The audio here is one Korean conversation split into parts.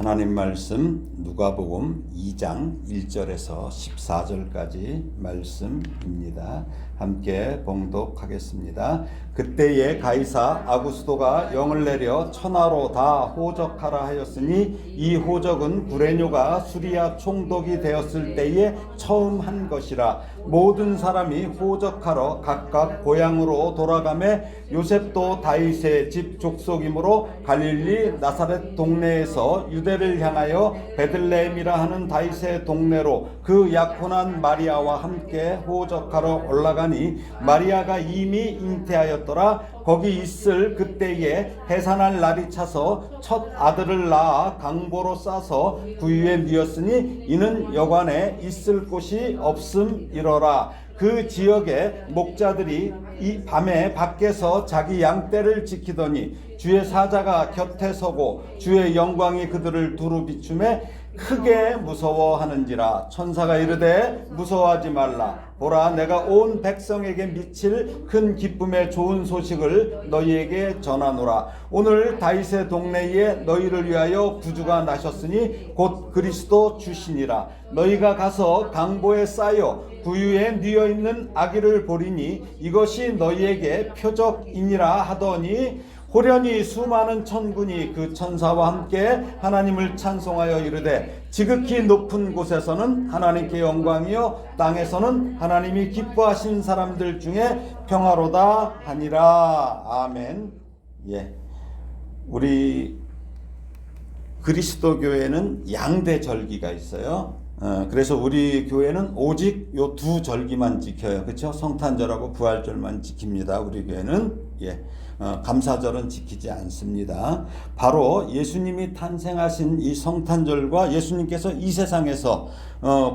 하나님 말씀 누가복음 2장 1절에서 14절까지 말씀입니다. 함께 봉독하겠습니다. 그때에 가이사 아구스도가 영을 내려 천하로 다 호적하라 하였으니 이 호적은 구레뇨가 수리아 총독이 되었을 때에 처음 한 것이라. 모든 사람이 호적하러 각각 고향으로 돌아가매 요셉도 다윗의 집 족속이므로 갈릴리 나사렛 동네에서 유대를 향하여 베들레헴이라 하는 다윗의 동네로 그 약혼한 마리아와 함께 호적하러 올라가니 마리아가 이미 잉태하였더라. 거기 있을 그때에 해산할 날이 차서 첫 아들을 낳아 강보로 싸서 구유에 뉘었으니 이는 여관에 있을 곳이 없음이로라. 그 지역의 목자들이 이 밤에 밖에서 자기 양떼를 지키더니 주의 사자가 곁에 서고 주의 영광이 그들을 두루 비추매 크게 무서워하는지라. 천사가 이르되 무서워하지 말라. 보라, 내가 온 백성에게 미칠 큰 기쁨의 좋은 소식을 너희에게 전하노라. 오늘 다윗의 동네에 너희를 위하여 구주가 나셨으니 곧 그리스도 주시니라. 너희가 가서 강보에 쌓여 구유에 뉘어 있는 아기를 보리니 이것이 너희에게 표적이니라 하더니 호련히 수많은 천군이 그 천사와 함께 하나님을 찬송하여 이르되 지극히 높은 곳에서는 하나님께 영광이요 땅에서는 하나님이 기뻐하신 사람들 중에 평화로다 하니라. 아멘. 예, 우리 그리스도 교회는 양대 절기가 있어요. 그래서 우리 교회는 오직 요 두 절기만 지켜요. 그렇죠? 성탄절하고 부활절만 지킵니다. 우리 교회는. 예. 감사절은 지키지 않습니다. 바로 예수님이 탄생하신 이 성탄절과 예수님께서 이 세상에서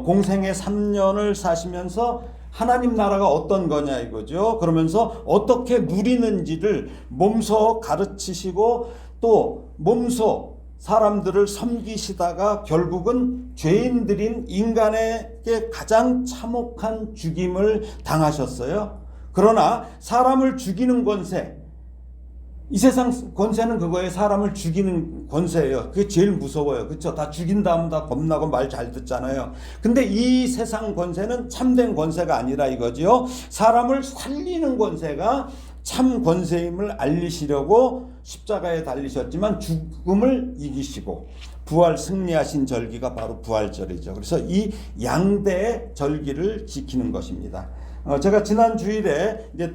공생의 3년을 사시면서 하나님 나라가 어떤 거냐 이거죠. 그러면서 어떻게 누리는지를 몸소 가르치시고 또 몸소 사람들을 섬기시다가 결국은 죄인들인 인간에게 가장 참혹한 죽임을 당하셨어요. 그러나 사람을 죽이는 권세, 이 세상 권세는 그거예요. 사람을 죽이는 권세예요. 그게 제일 무서워요. 그렇죠? 다 죽인 다음 다 겁나고 말 잘 듣잖아요. 근데 이 세상 권세는 참된 권세가 아니라 이거죠. 사람을 살리는 권세가 참 권세임을 알리시려고 십자가에 달리셨지만 죽음을 이기시고 부활 승리하신 절기가 바로 부활절이죠. 그래서 이 양대의 절기를 지키는 것입니다. 제가 지난 주일에 이제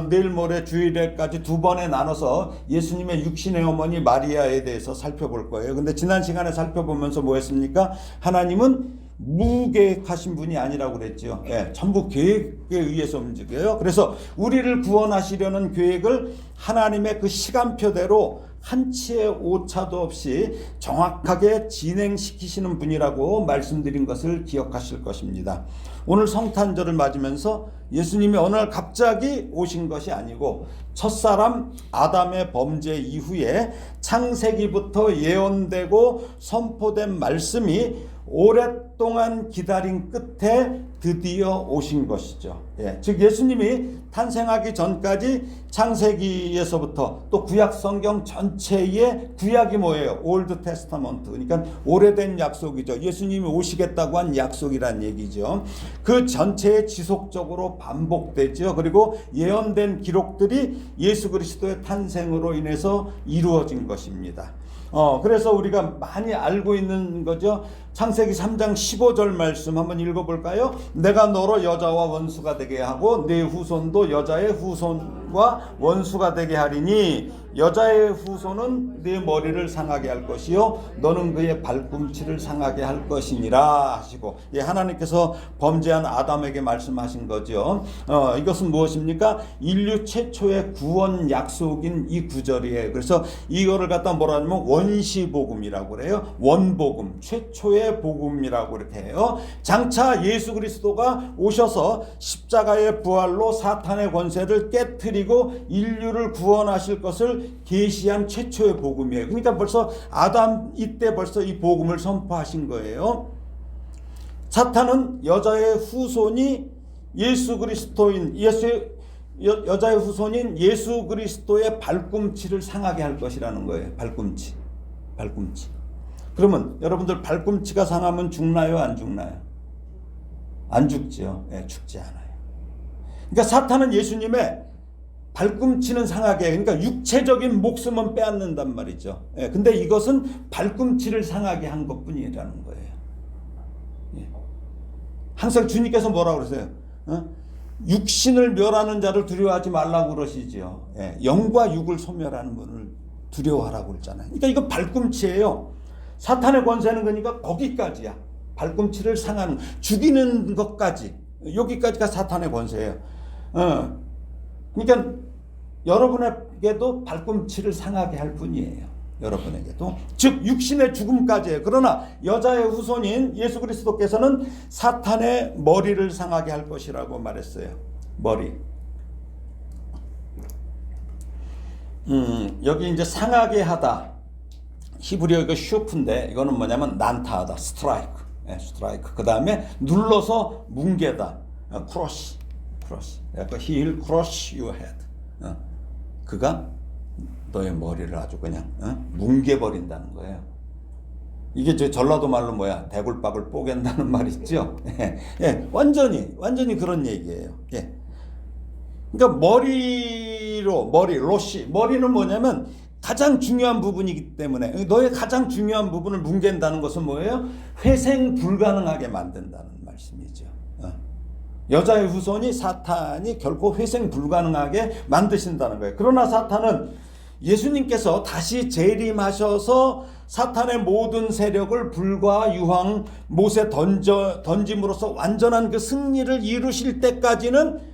내일 모레 주일에까지 두 번에 나눠서 예수님의 육신의 어머니 마리아에 대해서 살펴볼 거예요. 근데 지난 시간에 살펴보면서 뭐 했습니까? 하나님은 무계획하신 분이 아니라고 그랬죠. 예, 전부 계획에 의해서 움직여요. 그래서 우리를 구원하시려는 계획을 하나님의 그 시간표대로 한치의 오차도 없이 정확하게 진행시키시는 분이라고 말씀드린 것을 기억하실 것입니다. 오늘 성탄절을 맞으면서 예수님이 어느 날 갑자기 오신 것이 아니고 첫사람 아담의 범죄 이후에 창세기부터 예언되고 선포된 말씀이 오랫동안 기다린 끝에 드디어 오신 것이죠. 예, 즉 예수님이 탄생하기 전까지 창세기에서부터 또 구약 성경 전체의 구약이 뭐예요? 올드 테스타먼트. 그러니까 오래된 약속이죠. 예수님이 오시겠다고 한 약속이란 얘기죠. 그 전체에 지속적으로 반복되죠. 그리고 예언된 기록들이 예수 그리스도의 탄생으로 인해서 이루어진 것입니다. 그래서 우리가 많이 알고 있는 거죠. 창세기 3장 15절 말씀 한번 읽어볼까요? 내가 너로 여자와 원수가 되게 하고 네 후손도 여자의 후손과 원수가 되게 하리니 여자의 후손은 네 머리를 상하게 할 것이요 너는 그의 발꿈치를 상하게 할 것이니라 하시고, 예, 하나님께서 범죄한 아담에게 말씀하신 거죠. 이것은 무엇입니까? 인류 최초의 구원 약속인 이 구절이에요. 그래서 이거를 갖다 뭐라 하냐면 원시복음이라고 그래요. 원복음, 최초의 복음이라고 이렇게 해요. 장차 예수 그리스도가 오셔서 십자가의 부활로 사탄의 권세를 깨트리고 인류를 구원하실 것을 계시한 최초의 복음이에요. 그러니까 벌써 아담 이때 벌써 이 복음을 선포하신 거예요. 사탄은 여자의 후손이 예수 그리스도인 여자의 후손인 예수 그리스도의 발꿈치를 상하게 할 것이라는 거예요. 발꿈치. 그러면 여러분들 발꿈치가 상하면 죽나요? 안 죽나요? 안 죽죠. 예, 죽지 않아요. 그러니까 사탄은 예수님의 발꿈치는 상하게, 그러니까 육체적인 목숨은 빼앗는단 말이죠. 예, 근데 이것은 발꿈치를 상하게 한 것뿐이라는 거예요. 예. 항상 주님께서 뭐라고 그러세요? 육신을 멸하는 자를 두려워하지 말라고 그러시죠. 예, 영과 육을 소멸하는 분을 두려워하라고 그러잖아요. 그러니까 이거 발꿈치예요. 사탄의 권세는 그러니까 거기까지야. 발꿈치를 상하는, 죽이는 것까지, 여기까지가 사탄의 권세예요. 그러니까 여러분에게도 발꿈치를 상하게 할 뿐이에요. 여러분에게도. 즉 육신의 죽음까지예요. 그러나 여자의 후손인 예수 그리스도께서는 사탄의 머리를 상하게 할 것이라고 말했어요. 머리. 여기 이제 상하게 하다. 히브리어 이거 슈프인데 이거는 뭐냐면 난타하다. 스트라이크. 네, 스트라이크. 그 다음에 눌러서 뭉개다. 크러쉬. 크러쉬. He will crush your head. 그가 너의 머리를 아주 그냥 뭉개버린다는 거예요. 이게 저 전라도 말로 뭐야? 대굴박을 뽀갠다는 말 있죠? 예, 완전히 그런 얘기예요. 예. 그러니까 머리는 뭐냐면 가장 중요한 부분이기 때문에 너의 가장 중요한 부분을 뭉갠다는 것은 뭐예요? 회생 불가능하게 만든다는 말씀이죠. 여자의 후손이 사탄이 결코 회생 불가능하게 만드신다는 거예요. 그러나 사탄은 예수님께서 다시 재림하셔서 사탄의 모든 세력을 불과 유황 못에 던짐으로써 완전한 그 승리를 이루실 때까지는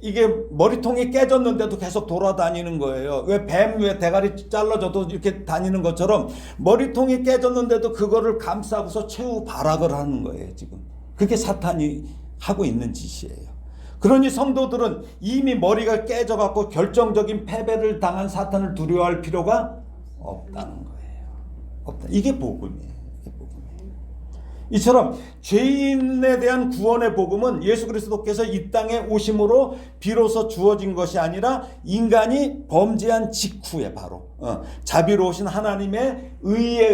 이게 머리통이 깨졌는데도 계속 돌아다니는 거예요. 왜 뱀 왜 대가리 잘라져도 이렇게 다니는 것처럼 머리통이 깨졌는데도 그거를 감싸고서 최후 발악을 하는 거예요. 지금 그게 사탄이 하고 있는 짓이에요. 그러니 성도들은 이미 머리가 깨져갖고 결정적인 패배를 당한 사탄을 두려워할 필요가 없다는 거예요. 없다. 이게 복음이에요. 이처럼 죄인에 대한 구원의 복음은 예수 그리스도께서 이 땅에 오심으로 비로소 주어진 것이 아니라 인간이 범죄한 직후에 바로 자비로우신 하나님의 의에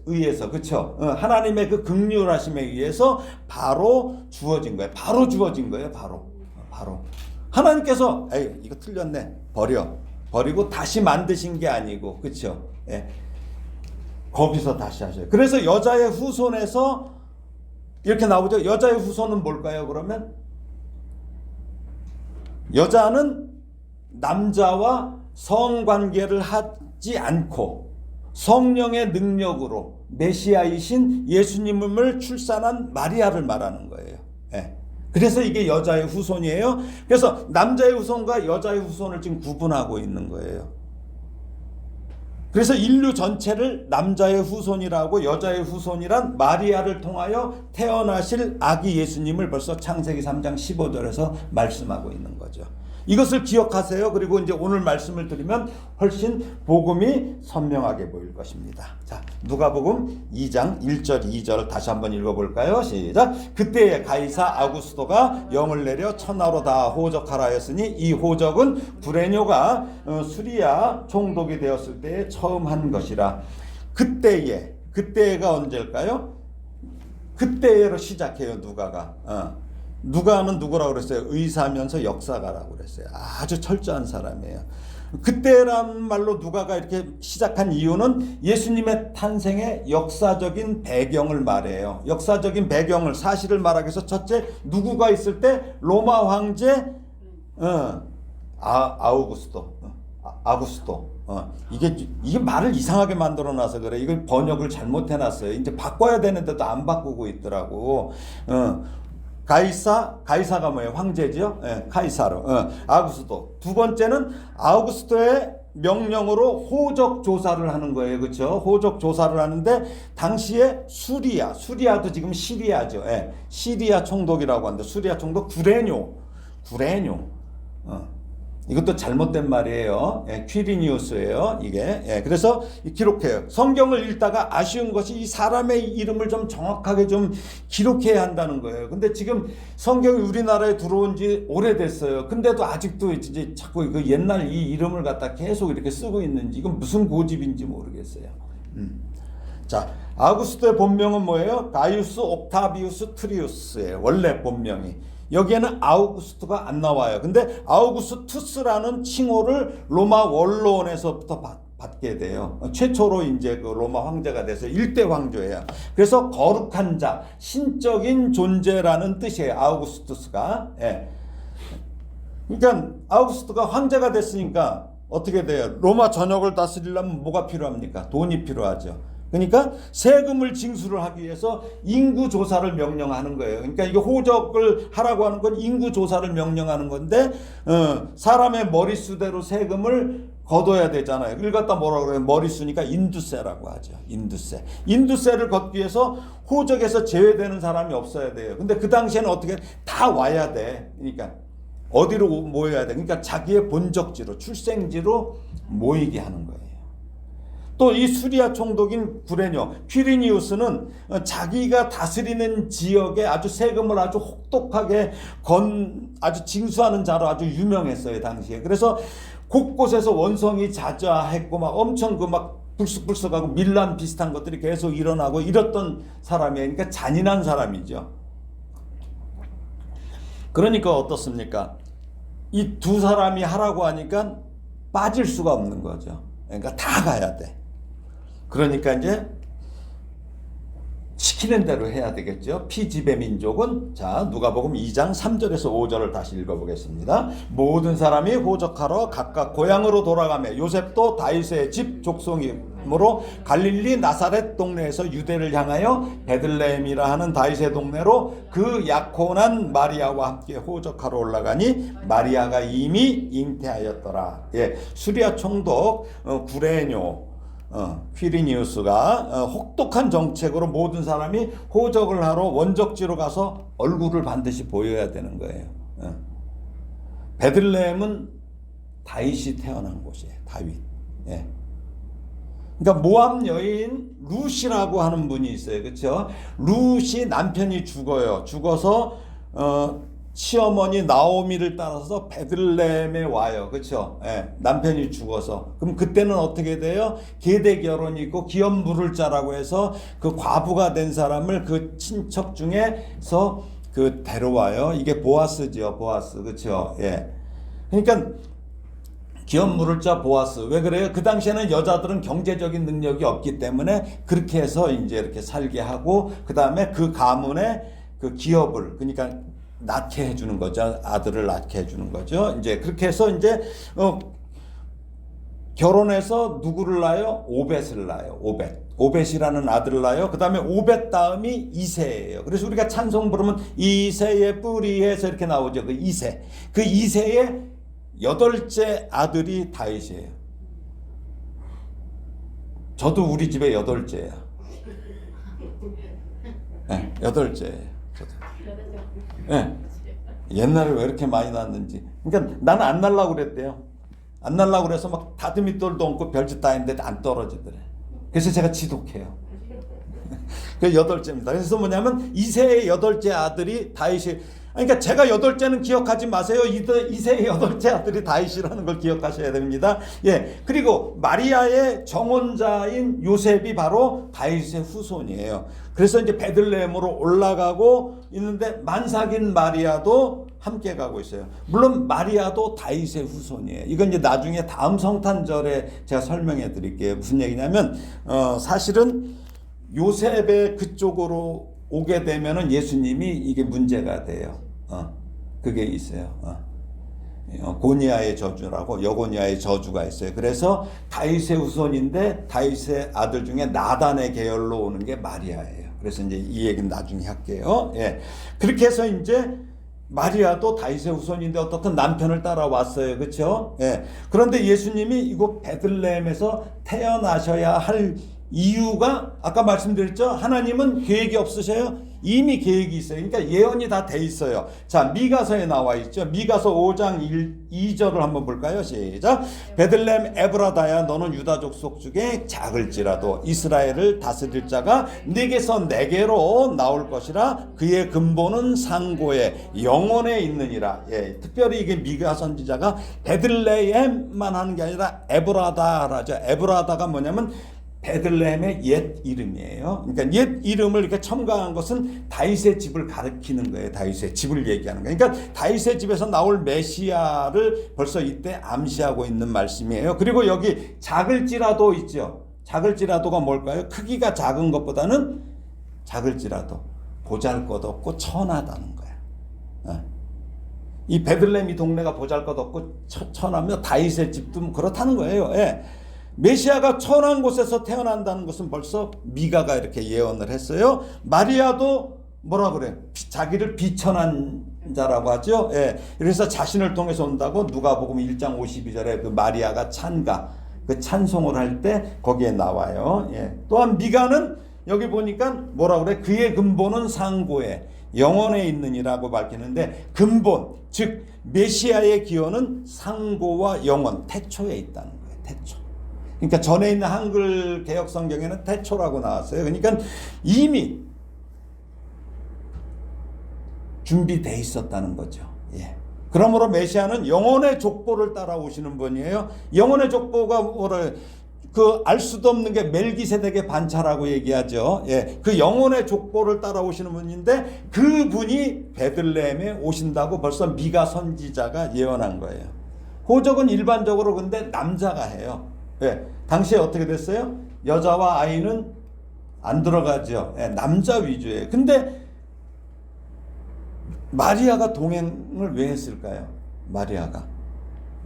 의해서 그렇죠? 하나님의 그 긍휼하심에 의해서 바로 주어진 거예요. 바로 주어진 거예요. 바로 하나님께서 에이 이거 틀렸네 버리고 다시 만드신 게 아니고 그렇죠? 예. 거기서 다시 하셔요. 그래서 여자의 후손에서 이렇게 나오죠. 여자의 후손은 뭘까요? 그러면 여자는 남자와 성관계를 하지 않고 성령의 능력으로 메시아이신 예수님을 출산한 마리아를 말하는 거예요. 예. 그래서 이게 여자의 후손이에요. 그래서 남자의 후손과 여자의 후손을 지금 구분하고 있는 거예요. 그래서 인류 전체를 남자의 후손이라고 여자의 후손이란 마리아를 통하여 태어나실 아기 예수님을 벌써 창세기 3장 15절에서 말씀하고 있는 거죠. 이것을 기억하세요. 그리고 이제 오늘 말씀을 드리면 훨씬 복음이 선명하게 보일 것입니다. 자, 누가복음 2장 1절 2절 다시 한번 읽어볼까요? 시작. 그때에 가이사 아구스도가 영을 내려 천하로 다 호적하라 했으니 이 호적은 구레뇨가 수리아 총독이 되었을 때에 처음 한 것이라. 그때가 언제일까요? 그때로 시작해요. 누가는 누구라고 그랬어요? 의사면서 역사가라고 그랬어요. 아주 철저한 사람이에요. 그때란 말로 누가가 이렇게 시작한 이유는 예수님의 탄생의 역사적인 배경을 말해요. 역사적인 배경을 사실을 말하기 위해서 첫째 누구가 있을 때 로마 황제 아구스도 이게 말을 이상하게 만들어놔서 그래. 이걸 번역을 잘못해놨어요. 이제 바꿔야 되는데도 안 바꾸고 있더라고. 가이사가 뭐예요? 황제죠. 예, 카이사로. 아구스도. 두 번째는 아우구스토의 명령으로 호적 조사를 하는 거예요. 그렇죠? 호적 조사를 하는데 당시에 수리아도 지금 시리아죠. 예, 시리아 총독이라고 하는데 수리아 총독 구레뇨. 이것도 잘못된 말이에요. 예, 퀴리니우스예요. 이게. 예, 그래서 기록해요. 성경을 읽다가 아쉬운 것이 이 사람의 이름을 좀 정확하게 좀 기록해야 한다는 거예요. 근데 지금 성경이 우리나라에 들어온 지 오래됐어요. 근데도 아직도 이제 자꾸 그 옛날 이 이름을 갖다 계속 이렇게 쓰고 있는지 이건 무슨 고집인지 모르겠어요. 자, 아우구스토의 본명은 뭐예요? 가이우스 옥타비우스 트리우스예요. 원래 본명이. 여기에는 아우구스토가 안 나와요. 근데 아우구스투스라는 칭호를 로마 원로원에서부터 받게 돼요. 최초로 이제 그 로마 황제가 돼서 1대 황제예요. 그래서 거룩한 자, 신적인 존재라는 뜻이에요. 아우구스투스가. 예. 그러니까 아우구스토가 황제가 됐으니까 어떻게 돼요? 로마 전역을 다스리려면 뭐가 필요합니까? 돈이 필요하죠. 그러니까 세금을 징수를 하기 위해서 인구 조사를 명령하는 거예요. 그러니까 이게 호적을 하라고 하는 건 인구 조사를 명령하는 건데 사람의 머릿수대로 세금을 걷어야 되잖아요. 이걸 갖다 뭐라고 그래요? 머릿수니까 인두세라고 하죠. 인두세. 인두세를 걷기 위해서 호적에서 제외되는 사람이 없어야 돼요. 근데 그 당시에는 어떻게 다 와야 돼. 그러니까 어디로 모여야 돼? 그러니까 자기의 본적지로, 출생지로 모이게 하는 거예요. 또 이 수리아 총독인 구레뇨 퀴리니우스는 자기가 다스리는 지역에 아주 세금을 아주 혹독하게 아주 징수하는 자로 아주 유명했어요, 당시에. 그래서 곳곳에서 원성이 자자했고 막 엄청 그 막 불쑥불쑥하고 밀란 비슷한 것들이 계속 일어나고 이랬던 사람이에요. 그러니까 잔인한 사람이죠. 그러니까 어떻습니까? 이 두 사람이 하라고 하니까 빠질 수가 없는 거죠. 그러니까 다 가야 돼. 그러니까 이제 시키는 대로 해야 되겠죠. 피지배 민족은 자 누가복음 2장 3절에서 5절을 다시 읽어보겠습니다. 모든 사람이 호적하러 각각 고향으로 돌아가며 요셉도 다윗의 집 족속이므로 갈릴리 나사렛 동네에서 유대를 향하여 베들레헴이라 하는 다윗의 동네로 그 약혼한 마리아와 함께 호적하러 올라가니 마리아가 이미 잉태하였더라. 예, 수리아 총독 구레뇨 퀴리니우스가 혹독한 정책으로 모든 사람이 호적을 하러 원적지로 가서 얼굴을 반드시 보여야 되는 거예요. 베들레헴은 다윗이 태어난 곳이에요. 다윗. 예. 그러니까 모압 여인 룻이라고 하는 분이 있어요. 그렇죠? 룻이 남편이 죽어요. 죽어서 시어머니 나오미를 따라서 베들레헴에 와요. 그렇죠? 예, 남편이 죽어서. 그럼 그때는 어떻게 돼요? 계대 결혼이 있고 기업 물을 자라고 해서 그 과부가 된 사람을 그 친척 중에서 그 데려와요. 이게 보아스죠. 보아스. 그렇죠? 예. 그러니까 기업 물을 자 보아스. 왜 그래요? 그 당시에는 여자들은 경제적인 능력이 없기 때문에 그렇게 해서 이제 이렇게 살게 하고 그다음에 그 가문의 그 기업을 그러니까 낳게 해주는 거죠. 아들을 낳게 해주는 거죠. 이제 그렇게 해서 이제 결혼해서 누구를 낳아요? 오벳을 낳아요. 오벳이라는 아들을 낳아요. 그 다음에 오벳 다음이 이새예요. 그래서 우리가 찬송 부르면 이새의 뿌리에서 이렇게 나오죠. 그 이새. 그 이새의 8째 아들이 다윗이에요. 저도 우리 집에 8째예요. 네, 8째예요. 네. 옛날에 왜 이렇게 많이 낳았는지. 그러니까 나는 안 날라고 그랬대요. 안 날라고 그래서 막 다듬이돌도 얹고 별짓 다 했는데 안 떨어지더래. 그래서 제가 지독해요. 그 8째입니다. 그래서 뭐냐면 이새의 8째 아들이 다윗이 그러니까 제가 8째는 기억하지 마세요. 이새의 8째 아들이 다윗이라는 걸 기억하셔야 됩니다. 예. 그리고 마리아의 정혼자인 요셉이 바로 다윗의 후손이에요. 그래서 이제 베들레헴으로 올라가고 있는데 만삭인 마리아도 함께 가고 있어요. 물론 마리아도 다윗의 후손이에요. 이건 이제 나중에 다음 성탄절에 제가 설명해 드릴게요. 무슨 얘기냐면 사실은 요셉의 그쪽으로 오게 되면은 예수님이 이게 문제가 돼요. 그게 있어요. 고니아의 저주라고 여고니아의 저주가 있어요. 그래서 다윗의 후손인데 다윗의 아들 중에 나단의 계열로 오는 게 마리아예요. 그래서 이제 이 얘기는 나중에 할게요. 예. 그렇게 해서 이제 마리아도 다윗의 후손인데 어떻든 남편을 따라왔어요. 그렇죠? 예. 그런데 예수님이 이곳 베들레헴에서 태어나셔야 할 이유가 아까 말씀드렸죠. 하나님은 계획이 없으셔요. 이미 계획이 있어요. 그러니까 예언이 다 돼 있어요. 자, 미가서에 나와 있죠. 미가서 5장 2절을 한번 볼까요? 시작. 베들레헴 에브라다야 너는 유다 족속 중에 작을지라도 이스라엘을 다스릴 자가 네게서 내게로 나올 것이라 그의 근본은 상고에 영원에 있느니라. 예, 특별히 이게 미가 선지자가 베들레헴만 하는 게 아니라 에브라다라죠. 에브라다가 뭐냐면 베들레헴의 옛 이름이에요. 그러니까 옛 이름을 이렇게 첨가한 것은 다윗의 집을 가리키는 거예요. 다윗의 집을 얘기하는 거예요. 그러니까 다윗의 집에서 나올 메시아를 벌써 이때 암시하고 있는 말씀이에요. 그리고 여기 작을지라도 있죠. 작을지라도가 뭘까요? 크기가 작은 것보다는 작을지라도 보잘것없고 천하다는 거예요. 이 베들레헴 이 동네가 보잘것없고 천하며 다윗의 집도 그렇다는 거예요. 예. 메시아가 천한 곳에서 태어난다는 것은 벌써 미가가 이렇게 예언을 했어요. 마리아도 뭐라 그래요? 자기를 비천한 자라고 하죠. 예. 그래서 자신을 통해서 온다고 누가복음 1장 52절에 그 마리아가 찬가 그 찬송을 할 때 거기에 나와요. 예. 또한 미가는 여기 보니까 뭐라 그래? 그의 근본은 상고에 영원에 있느니라고 밝히는데 근본 즉 메시아의 기원은 상고와 영원 태초에 있다는 거예요. 태초. 그러니까 전에 있는 한글 개역 성경에는 태초라고 나왔어요. 그러니까 이미 준비되어 있었다는 거죠. 예. 그러므로 메시아는 영혼의 족보를 따라오시는 분이에요. 영혼의 족보가 뭐래? 그 알 수도 없는 게 멜기세덱의 반차라고 얘기하죠. 예. 그 영혼의 족보를 따라오시는 분인데 그 분이 베들레헴에 오신다고 벌써 미가 선지자가 예언한 거예요. 호적은 일반적으로 근데 남자가 해요. 예. 당시에 어떻게 됐어요? 여자와 아이는 안 들어가죠. 예. 남자 위주예요. 근데 마리아가 동행을 왜 했을까요? 마리아가.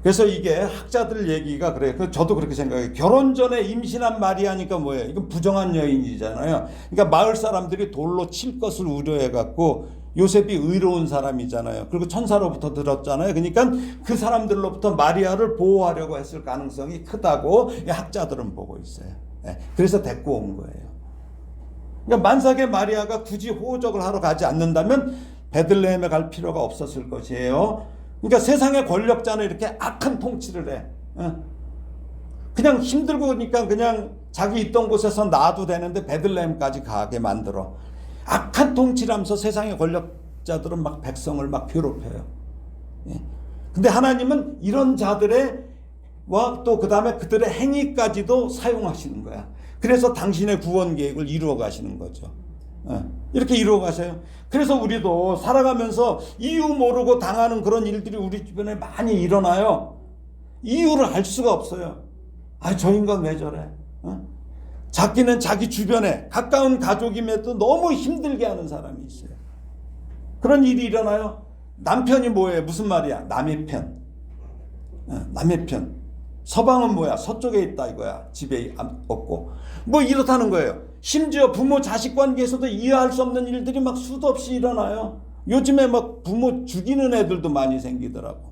그래서 이게 학자들 얘기가 그래요. 저도 그렇게 생각해요. 결혼 전에 임신한 마리아니까 뭐예요? 이건 부정한 여인이잖아요. 그러니까 마을 사람들이 돌로 칠 것을 우려해갖고 요셉이 의로운 사람이잖아요. 그리고 천사로부터 들었잖아요. 그러니까 그 사람들로부터 마리아를 보호하려고 했을 가능성이 크다고 학자들은 보고 있어요. 그래서 데리고 온 거예요. 그러니까 만삭의 마리아가 굳이 호적을 하러 가지 않는다면 베들레헴에 갈 필요가 없었을 것이에요. 그러니까 세상의 권력자는 이렇게 악한 통치를 해. 그냥 힘들고 그러니까 그냥 자기 있던 곳에서 놔도 되는데 베들레헴까지 가게 만들어. 악한 통치를 하면서 세상의 권력자들은 막 백성을 막 괴롭혀요. 근데 하나님은 이런 자들의 또 그 다음에 그들의 행위까지도 사용하시는 거야. 그래서 당신의 구원 계획을 이루어 가시는 거죠. 이렇게 이루어 가세요. 그래서 우리도 살아가면서 이유 모르고 당하는 그런 일들이 우리 주변에 많이 일어나요. 이유를 알 수가 없어요. 저 인간 왜 저래? 자기는 자기 주변에 가까운 가족임에도 너무 힘들게 하는 사람이 있어요. 그런 일이 일어나요. 남편이 뭐예요? 무슨 말이야? 남의 편. 남의 편. 서방은 뭐야? 서쪽에 있다 이거야. 집에 없고. 뭐 이렇다는 거예요. 심지어 부모 자식 관계에서도 이해할 수 없는 일들이 막 수도 없이 일어나요. 요즘에 막 부모 죽이는 애들도 많이 생기더라고.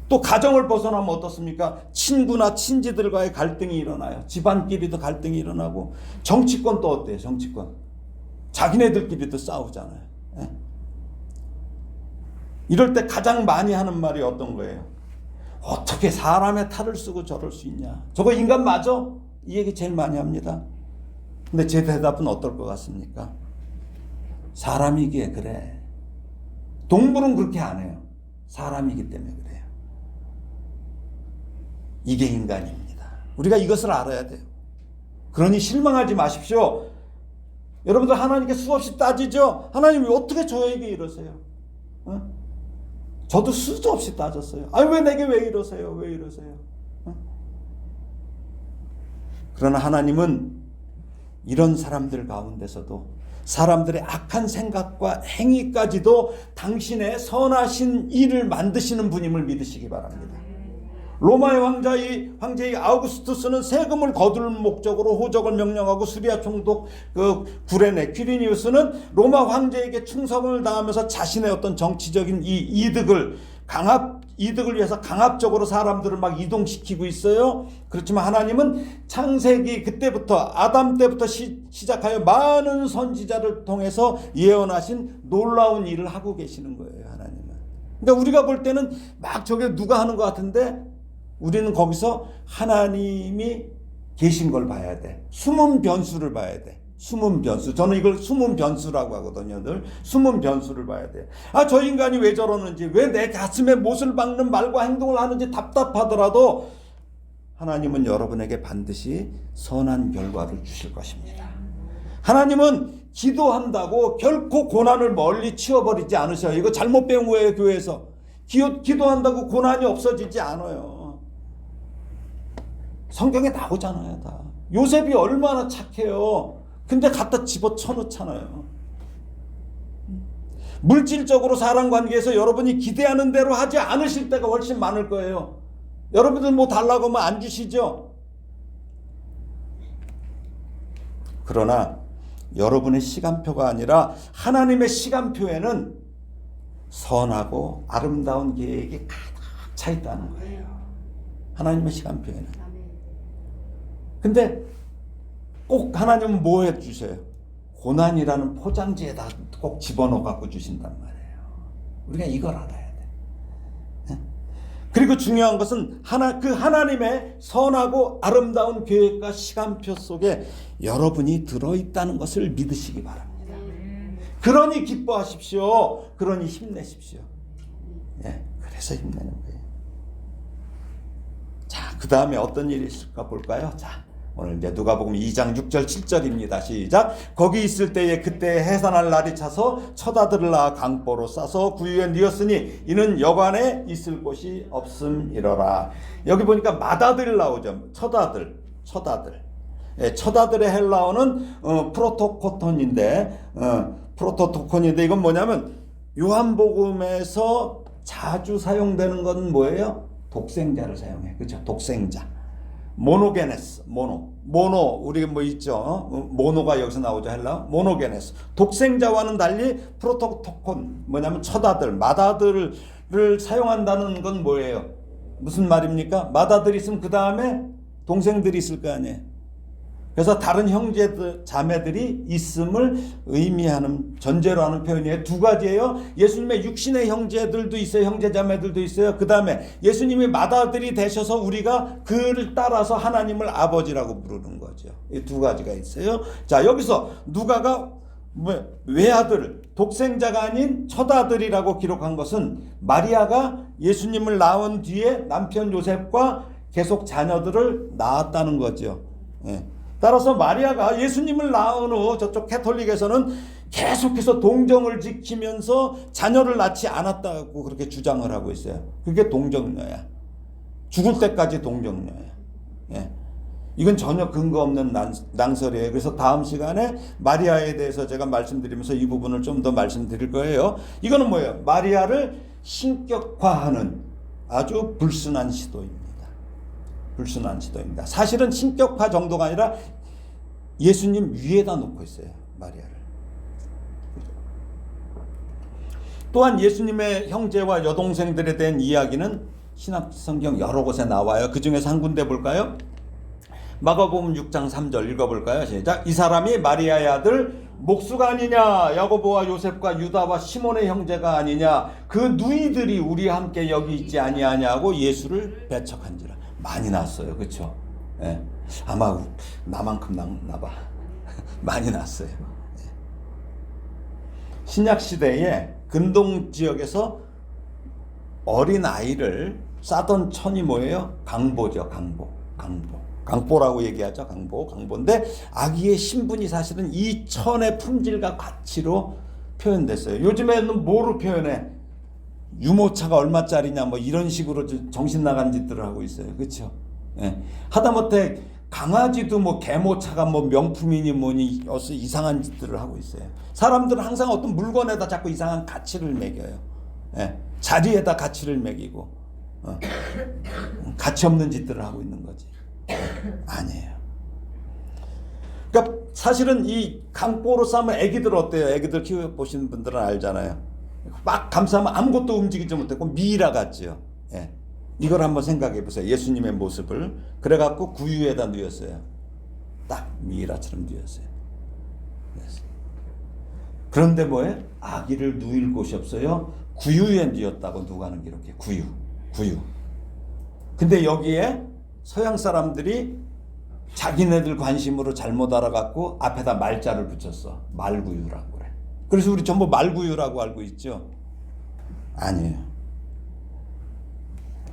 또 가정을 벗어나면 어떻습니까? 친구나 친지들과의 갈등이 일어나요. 집안끼리도 갈등이 일어나고. 정치권 또 어때요? 정치권. 자기네들끼리도 싸우잖아요. 이럴 때 가장 많이 하는 말이 어떤 거예요? 어떻게 사람의 탈을 쓰고 저럴 수 있냐? 저거 인간 맞아? 이 얘기 제일 많이 합니다. 근데 제 대답은 어떨 것 같습니까? 사람이기에 그래. 동물은 그렇게 안 해요. 사람이기 때문에 그래요. 이게 인간입니다. 우리가 이것을 알아야 돼요. 그러니 실망하지 마십시오. 여러분들 하나님께 수없이 따지죠? 하나님이 어떻게 저에게 이러세요? 저도 수도 없이 따졌어요. 왜 내게 왜 이러세요? 왜 이러세요? 그러나 하나님은 이런 사람들 가운데서도 사람들의 악한 생각과 행위까지도 당신의 선하신 일을 만드시는 분임을 믿으시기 바랍니다. 로마의 황제의 아우구스투스는 세금을 거둘 목적으로 호적을 명령하고 수리아 총독 구레네 퀴리니우스는 로마 황제에게 충성을 다하면서 자신의 어떤 정치적인 이 이득을 위해서 강압적으로 사람들을 막 이동시키고 있어요. 그렇지만 하나님은 창세기 그때부터 아담 때부터 시작하여 많은 선지자를 통해서 예언하신 놀라운 일을 하고 계시는 거예요. 하나님은. 그러니까 우리가 볼 때는 막 저게 누가 하는 것 같은데 우리는 거기서 하나님이 계신 걸 봐야 돼. 숨은 변수를 봐야 돼. 숨은 변수. 저는 이걸 숨은 변수라고 하거든요. 늘 숨은 변수를 봐야 돼. 저 인간이 왜 저러는지, 왜 내 가슴에 못을 박는 말과 행동을 하는지 답답하더라도 하나님은 여러분에게 반드시 선한 결과를 주실 것입니다. 하나님은 기도한다고 결코 고난을 멀리 치워버리지 않으셔요. 이거 잘못 배운 거예요, 교회에서. 기도한다고 고난이 없어지지 않아요. 성경에 나오잖아요, 다. 요셉이 얼마나 착해요. 근데 갖다 집어쳐 놓잖아요. 물질적으로 사람 관계에서 여러분이 기대하는 대로 하지 않으실 때가 훨씬 많을 거예요. 여러분들 뭐 달라고 하면 안 주시죠? 그러나 여러분의 시간표가 아니라 하나님의 시간표에는 선하고 아름다운 계획이 가득 차 있다는 거예요. 하나님의 시간표에는. 근데 꼭 하나님은 뭐 해주세요? 고난이라는 포장지에다 꼭 집어넣어 갖고 주신단 말이에요. 우리가 이걸 알아야 돼. 그리고 중요한 것은 그 하나님의 선하고 아름다운 계획과 시간표 속에 여러분이 들어있다는 것을 믿으시기 바랍니다. 그러니 기뻐하십시오. 그러니 힘내십시오. 그래서 힘내는 거예요. 자, 그 다음에 어떤 일이 있을까 볼까요? 자, 오늘 이제 누가복음 2장 6절 7절입니다. 시작. 거기 있을 때에 그때 해산할 날이 차서 처다들을 낳아 강보로 싸서 구유에 뉘었으니 이는 여관에 있을 곳이 없음이러라. 여기 보니까 마다들 나오죠. 처다들. 처다들의 헬라어는 프로토코톤인데 이건 뭐냐면 요한복음에서 자주 사용되는 건 뭐예요? 독생자를 사용해. 그렇죠? 독생자. 모노게네스, 모노, 우리 뭐 있죠? 모노가 여기서 나오죠, 헬라. 모노게네스. 독생자와는 달리 프로토토콘, 뭐냐면 처다들, 마다들을 사용한다는 건 뭐예요? 무슨 말입니까? 마다들이 있으면 그 다음에 동생들이 있을 거 아니에요. 그래서 다른 형제들, 자매들이 있음을 의미하는, 전제로 하는 표현이에요. 두 가지예요. 예수님의 육신의 형제들도 있어요. 형제 자매들도 있어요. 그 다음에 예수님이 맏아들이 되셔서 우리가 그를 따라서 하나님을 아버지라고 부르는 거죠. 이 두 가지가 있어요. 자, 여기서 누가가 외아들, 독생자가 아닌 첫아들이라고 기록한 것은 마리아가 예수님을 낳은 뒤에 남편 요셉과 계속 자녀들을 낳았다는 거죠. 따라서 마리아가 예수님을 낳은 후 저쪽 캐톨릭에서는 계속해서 동정을 지키면서 자녀를 낳지 않았다고 그렇게 주장을 하고 있어요. 그게 동정녀야. 죽을 때까지 동정녀야. 이건 전혀 근거 없는 낭설이에요. 그래서 다음 시간에 마리아에 대해서 제가 말씀드리면서 이 부분을 좀 더 말씀드릴 거예요. 이거는 뭐예요? 마리아를 신격화하는 아주 불순한 시도입니다. 사실은 신격화 정도가 아니라 예수님 위에다 놓고 있어요. 마리아를. 또한 예수님의 형제와 여동생들에 대한 이야기는 신약 성경 여러 곳에 나와요. 그 중에서 한 군데 볼까요? 마가복음 6장 3절 읽어볼까요? 시작. 이 사람이 마리아의 아들 목수가 아니냐? 야고보와 요셉과 유다와 시몬의 형제가 아니냐? 그 누이들이 우리와 함께 여기 있지 아니하냐고 예수를 배척한지라. 많이 났어요. 그렇죠? 아마 나만큼 났나봐. 많이 났어요. 신약 시대에 근동 지역에서 어린 아이를 싸던 천이 뭐예요? 강보죠. 강보라고 얘기하죠. 강보인데 아기의 신분이 사실은 이 천의 품질과 가치로 표현됐어요. 요즘에는 뭐로 표현해? 유모차가 얼마짜리냐 뭐 이런 식으로 정신 나간 짓들을 하고 있어요. 그렇죠? 하다못해 강아지도 뭐 개모차가 뭐 명품이니 뭐니 이상한 짓들을 하고 있어요. 사람들은 항상 어떤 물건에다 자꾸 이상한 가치를 매겨요. 자리에다 가치를 매기고 가치 없는 짓들을 하고 있는 거지. 아니에요. 그러니까 사실은 이 강보로 싸면 애기들 어때요? 애기들 키워보신 분들은 알잖아요. 막 감싸면 아무것도 움직이지 못했고 미이라 같지요. 이걸 한번 생각해 보세요. 예수님의 모습을 그래갖고 구유에다 뉘었어요. 딱 미이라처럼 뉘었어요. 그런데 뭐예요? 아기를 누일 곳이 없어요. 구유에 뉘었다고 누가는 기록해. 구유. 근데 여기에 서양 사람들이 자기네들 관심으로 잘못 알아갖고 앞에다 말자를 붙였어. 말구유라고 그래. 그래서 우리 전부 말구유라고 알고 있죠? 아니에요.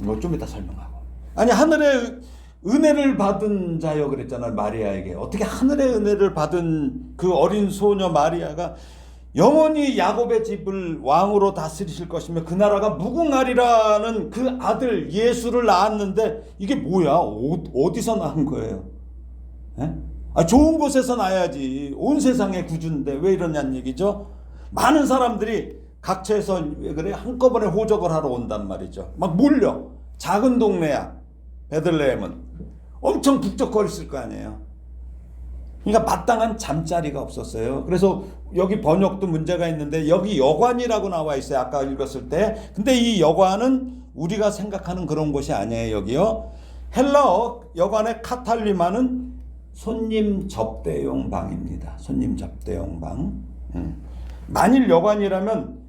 뭐 좀 이따 설명하고. 아니 하늘에 은혜를 받은 자여 그랬잖아요. 마리아에게. 어떻게 하늘의 은혜를 받은 그 어린 소녀 마리아가 영원히 야곱의 집을 왕으로 다스리실 것이며 그 나라가 무궁하리라는 그 아들 예수를 낳았는데 이게 뭐야? 어디서 낳은 거예요? 에? 좋은 곳에서 낳아야지. 온 세상의 구주인데 왜 이러냐는 얘기죠. 많은 사람들이 각처에서 왜 그래? 한꺼번에 호적을 하러 온단 말이죠. 막 몰려. 작은 동네야. 베들레헴은 엄청 북적거렸을 거 아니에요. 그러니까 마땅한 잠자리가 없었어요. 그래서 여기 번역도 문제가 있는데 여기 여관이라고 나와 있어요. 아까 읽었을 때. 근데 이 여관은 우리가 생각하는 그런 곳이 아니에요. 여기요. 헬라어 여관의 카탈리마는 손님 접대용 방입니다. 손님 접대용 방. 만일 여관이라면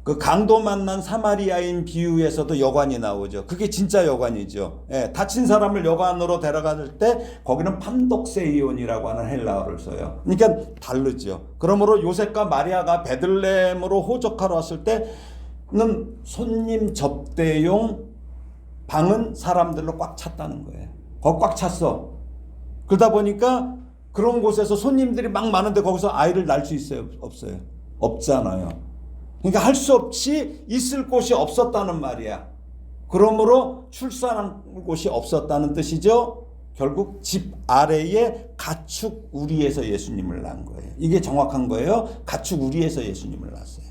그 강도 만난 사마리아인 비유에서도 여관이 나오죠. 그게 진짜 여관이죠. 예, 다친 사람을 여관으로 데려갈 때 거기는 판독세이온이라고 하는 헬라어를 써요. 그러니까 다르죠. 그러므로 요셉과 마리아가 베들레헴으로 호적하러 왔을 때는 손님 접대용 방은 사람들로 꽉 찼다는 거예요. 거기 꽉 찼어. 그러다 보니까 그런 곳에서 손님들이 막 많은데 거기서 아이를 낳을 수 있어요? 없어요? 없잖아요. 그러니까 할 수 없이 있을 곳이 없었다는 말이야. 그러므로 출산한 곳이 없었다는 뜻이죠. 결국 집 아래에 가축 우리에서 예수님을 낳은 거예요. 이게 정확한 거예요. 가축 우리에서 예수님을 낳았어요.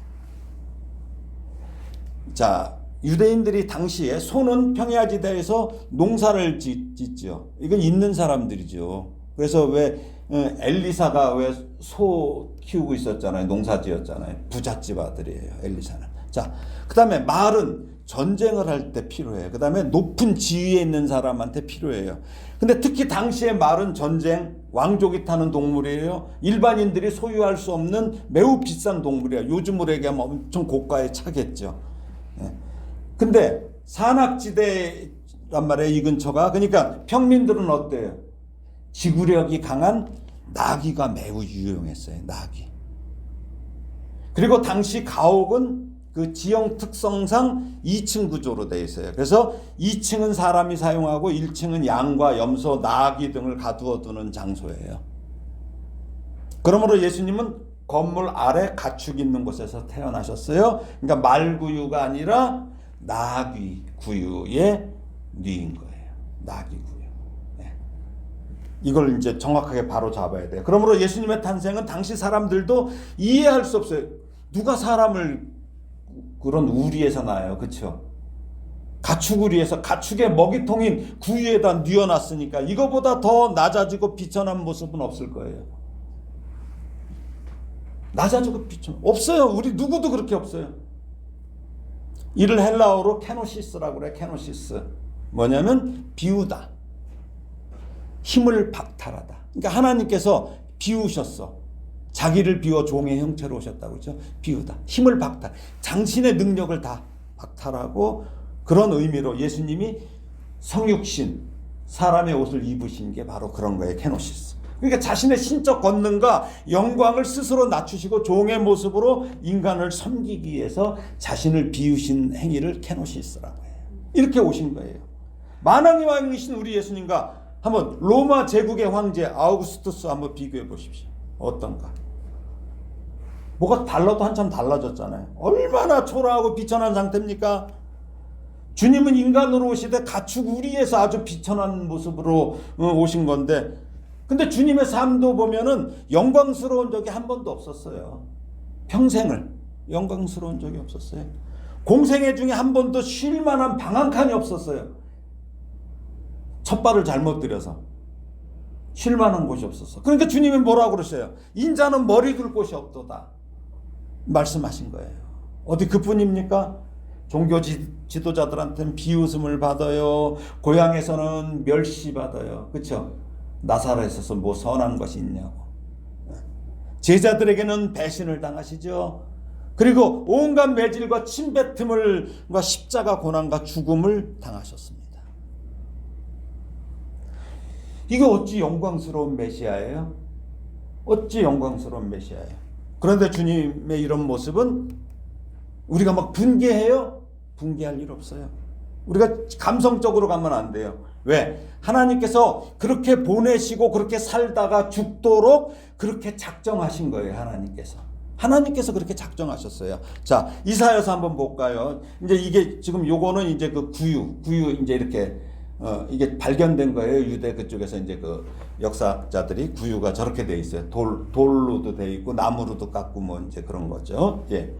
자, 유대인들이 당시에 소는 평야지대에서 농사를 짓죠. 이건 있는 사람들이죠. 그래서 왜 엘리사가 왜 소 키우고 있었잖아요. 농사 지었잖아요. 부잣집 아들이에요. 엘리사는. 자, 그 다음에 말은 전쟁을 할 때 필요해요. 그 다음에 높은 지위에 있는 사람한테 필요해요. 근데 특히 당시에 말은 전쟁, 왕족이 타는 동물이에요. 일반인들이 소유할 수 없는 매우 비싼 동물이에요. 요즘으로 얘기하면 엄청 고가의 차겠죠. 근데 산악지대란 말이에요. 이 근처가. 그러니까 평민들은 어때요? 지구력이 강한 나귀가 매우 유용했어요. 나귀. 그리고 당시 가옥은 그 지형 특성상 2층 구조로 되어 있어요. 그래서 2층은 사람이 사용하고 1층은 양과 염소, 나귀 등을 가두어 두는 장소예요. 그러므로 예수님은 건물 아래 가축 있는 곳에서 태어나셨어요. 그러니까 말구유가 아니라 나귀 구유의 뉘인 거예요. 나귀 구유. 이걸 이제 정확하게 바로 잡아야 돼요. 그러므로 예수님의 탄생은 당시 사람들도 이해할 수 없어요. 누가 사람을 그런 우리에서 낳아요. 그렇죠? 가축 우리에서 가축의 먹이통인 구유에다 뉘어놨으니까 이거보다 더 낮아지고 비천한 모습은 없을 거예요. 낮아지고 비천 없어요. 우리 누구도 그렇게 없어요. 이를 헬라어로 케노시스라고 그래. 케노시스. 뭐냐면 비우다. 힘을 박탈하다. 그러니까 하나님께서 비우셨어. 자기를 비워 종의 형체로 오셨다고 그러죠. 비우다. 힘을 박탈. 당신의 능력을 다 박탈하고 그런 의미로 예수님이 성육신, 사람의 옷을 입으신 게 바로 그런 거예요. 케노시스. 그러니까 자신의 신적 권능과 영광을 스스로 낮추시고 종의 모습으로 인간을 섬기기 위해서 자신을 비우신 행위를 케노시스라고 해요. 이렇게 오신 거예요. 만왕의 왕이신 우리 예수님과 한번 로마 제국의 황제 아우구스투스 한번 비교해 보십시오. 어떤가? 뭐가 달라도 한참 달라졌잖아요. 얼마나 초라하고 비천한 상태입니까? 주님은 인간으로 오시되 가축 우리에서 아주 비천한 모습으로 오신 건데, 근데 주님의 삶도 보면은 영광스러운 적이 한 번도 없었어요. 평생을 영광스러운 적이 없었어요. 공생애 중에 한 번도 쉴 만한 방 한 칸이 없었어요. 첫발을 잘못 들여서 쉴 만한 곳이 없었어. 그러니까 주님이 뭐라고 그러셔요? 인자는 머리 둘 곳이 없도다 말씀하신 거예요. 어디 그뿐입니까? 종교 지도자들한테는 비웃음을 받아요. 고향에서는 멸시받아요. 그렇죠? 나사렛에서 뭐 선한 것이 있냐고. 제자들에게는 배신을 당하시죠. 그리고 온갖 매질과 침뱉음과 십자가 고난과 죽음을 당하셨습니다. 이게 어찌 영광스러운 메시아예요? 어찌 영광스러운 메시아예요? 그런데 주님의 이런 모습은 우리가 막 분개해요? 분개할 일 없어요. 우리가 감성적으로 가면 안 돼요. 왜? 하나님께서 그렇게 보내시고 그렇게 살다가 죽도록 그렇게 작정하신 거예요. 하나님께서 그렇게 작정하셨어요. 자, 이사야서 한번 볼까요? 이제 이게 지금 요거는 이제 그 구유 이제 이렇게 이게 발견된 거예요. 유대 그쪽에서 이제 그 역사자들이 구유가 저렇게 돼 있어요. 돌로도 돼 있고 나무로도 깎고 뭐 이제 그런 거죠. 예.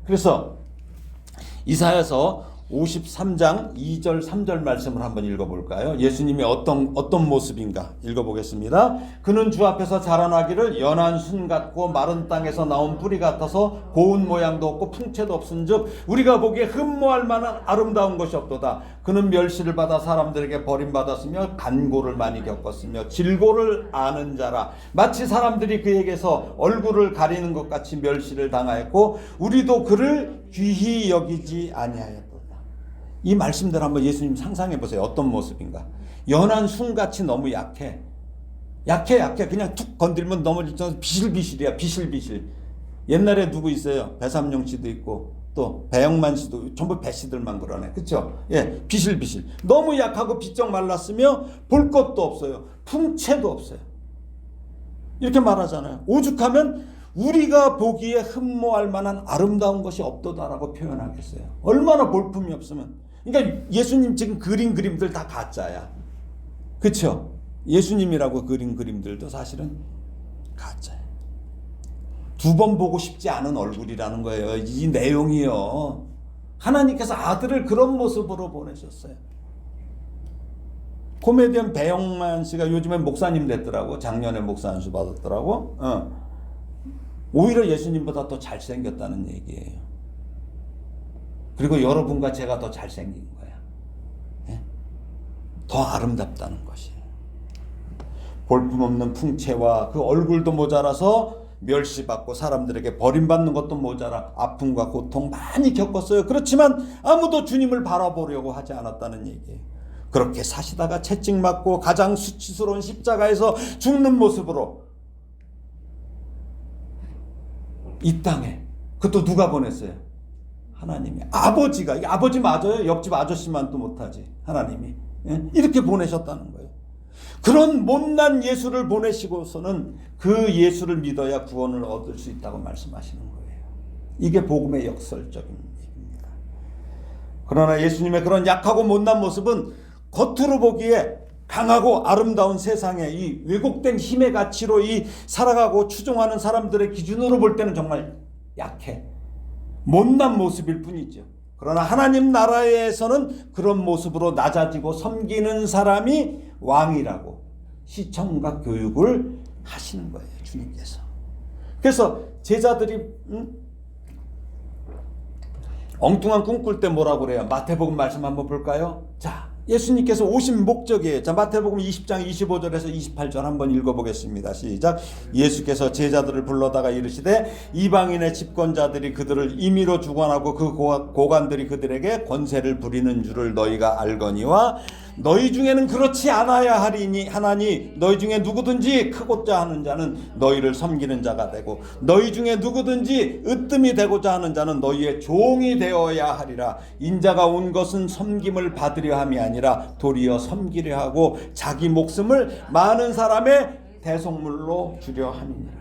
그래서 이사야서 53장 2절 3절 말씀을 한번 읽어볼까요? 예수님이 어떤 모습인가 읽어보겠습니다. 그는 주 앞에서 자라나기를 연한 순 같고 마른 땅에서 나온 뿌리 같아서 고운 모양도 없고 풍채도 없은즉 우리가 보기에 흠모할 만한 아름다운 것이 없도다. 그는 멸시를 받아 사람들에게 버림받았으며 간고를 많이 겪었으며 질고를 아는 자라. 마치 사람들이 그에게서 얼굴을 가리는 것 같이 멸시를 당하였고 우리도 그를 귀히 여기지 아니하였다. 이 말씀들 한번 예수님 상상해 보세요. 어떤 모습인가? 연한 순같이 너무 약해. 그냥 툭 건들면 넘어질 비실비실이야. 비실비실. 옛날에 누구 있어요? 배삼룡 씨도 있고 또 배영만 씨도 전부 배 씨들만 그러네. 그렇죠? 예, 비실비실. 너무 약하고 비쩍 말랐으며 볼 것도 없어요. 풍채도 없어요. 이렇게 말하잖아요. 오죽하면 우리가 보기에 흠모할 만한 아름다운 것이 없도다라고 표현하겠어요. 얼마나 볼품이 없으면. 그러니까 예수님 지금 그린 그림들 다 가짜야. 그렇죠? 예수님이라고 그린 그림들도 사실은 가짜예요. 두 번 보고 싶지 않은 얼굴이라는 거예요. 이 내용이요. 하나님께서 아들을 그런 모습으로 보내셨어요. 코미디언 배영만 씨가 요즘에 목사님 됐더라고. 작년에 목사 안수 받았더라고. 오히려 예수님보다 더 잘생겼다는 얘기예요. 그리고 여러분과 제가 더 잘생긴 거야. 예? 더 아름답다는 것이에요. 볼품없는 풍채와 그 얼굴도 모자라서 멸시받고 사람들에게 버림받는 것도 모자라 아픔과 고통 많이 겪었어요. 그렇지만 아무도 주님을 바라보려고 하지 않았다는 얘기예요. 그렇게 사시다가 채찍맞고 가장 수치스러운 십자가에서 죽는 모습으로 이 땅에, 그것도 누가 보냈어요? 하나님이. 아버지가. 이게 아버지 맞아요? 옆집 아저씨만 또 못하지. 하나님이. 예? 이렇게 보내셨다는 거예요. 그런 못난 예수를 보내시고서는 그 예수를 믿어야 구원을 얻을 수 있다고 말씀하시는 거예요. 이게 복음의 역설적인 얘기입니다. 그러나 예수님의 그런 약하고 못난 모습은 겉으로 보기에 강하고 아름다운 세상에 이 왜곡된 힘의 가치로 이 살아가고 추종하는 사람들의 기준으로 볼 때는 정말 약해. 못난 모습일 뿐이죠. 그러나 하나님 나라에서는 그런 모습으로 낮아지고 섬기는 사람이 왕이라고 시청과 교육을 하시는 거예요. 주님께서. 그래서 제자들이 엉뚱한 꿈 꿀 때 뭐라고 그래요? 마태복음 말씀 한번 볼까요? 자, 예수님께서 오신 목적이에요. 자, 마태복음 20장 25절에서 28절 한번 읽어보겠습니다. 시작. 예수께서 제자들을 불러다가 이르시되 이방인의 집권자들이 그들을 임의로 주관하고 그 고관들이 그들에게 권세를 부리는 줄을 너희가 알거니와 너희 중에는 그렇지 않아야 하나니 너희 중에 누구든지 크고자 하는 자는 너희를 섬기는 자가 되고 너희 중에 누구든지 으뜸이 되고자 하는 자는 너희의 종이 되어야 하리라. 인자가 온 것은 섬김을 받으려 함이 아니라 도리어 섬기려 하고 자기 목숨을 많은 사람의 대속물로 주려 함이니라.